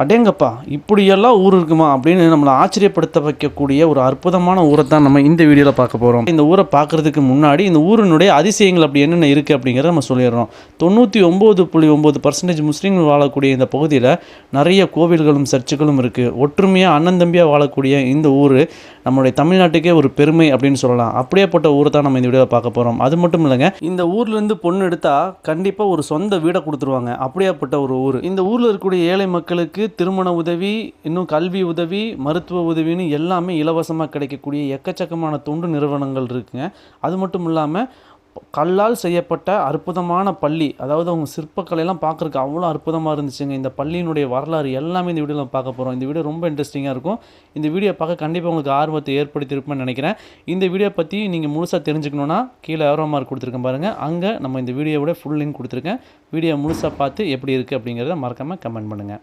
அடேங்கப்பா! இப்படியெல்லாம் ஊர் இருக்குமா? அப்படின்னு நம்மள ஆச்சரியப்படுத்த வைக்கக்கூடிய ஒரு அற்புதமான ஊர தான் நம்ம இந்த வீடியோல பார்க்க போறோம். இந்த ஊர பார்க்கறதுக்கு முன்னாடி இந்த ஊரினுடைய அதிசயங்கள் அப்படி என்னென்ன இருக்கு அப்படிங்கிறத நம்ம சொல்லிடுறோம். 99.9% முஸ்லீம்கள் வாழக்கூடிய இந்த பகுதியில நிறைய கோவில்களும், சர்ச்சுகளும் இருக்கு. ஒற்றுமையா அண்ணன் தம்பியா வாழக்கூடிய இந்த ஊரு நம்மளுடைய தமிழ்நாட்டுக்கே ஒரு பெருமை அப்படின்னு சொல்லலாம். அப்படியேப்பட்ட ஊரை தான் நம்ம இந்த வீடியோல பார்க்க போறோம். அது மட்டும் இல்லைங்க, இந்த ஊர்ல இருந்து பொண்ணு எடுத்தா கண்டிப்பா ஒரு சொந்த வீடை கொடுத்துருவாங்க. அப்படியேப்பட்ட ஒரு ஊர். இந்த ஊர்ல இருக்கக்கூடிய ஏழை மக்களுக்கு திருமண உதவி, இன்னும் கல்வி உதவி, மருத்துவ உதவின்னு எல்லாமே இலவசமாக கிடைக்கக்கூடிய எக்கச்சக்கமான தொண்டு நிறுவனங்கள் இருக்குங்க. அது மட்டும் இல்லாமல் கல்லால் செய்யப்பட்ட அற்புதமான பள்ளி, அதாவது அவங்க சிற்பக்கலையெல்லாம் பார்க்குறக்கு அவ்வளோ அற்புதமாக இருந்துச்சுங்க. இந்த பள்ளியினுடைய வரலாறு எல்லாமே இந்த வீடியோவில் பார்க்க போகிறோம். இந்த வீடியோ ரொம்ப இன்ட்ரெஸ்டிங்காக இருக்கும். இந்த வீடியோ பார்க்க கண்டிப்பாக உங்களுக்கு ஆர்வத்தை ஏற்படுத்தியிருப்பேன்னு நினைக்கிறேன். இந்த வீடியோ பற்றி நீங்கள் முழுசாக தெரிஞ்சுக்கணுன்னா கீழே ஏரோ மார்க் கொடுத்துருக்கேன் பாருங்கள். அங்கே நம்ம இந்த வீடியோவோட ஃபுல் லிங்க் கொடுத்துருக்கேன். வீடியோ முழுசாக பார்த்து எப்படி இருக்குது அப்படிங்கிறத மறக்காமல் கமெண்ட் பண்ணுங்கள்.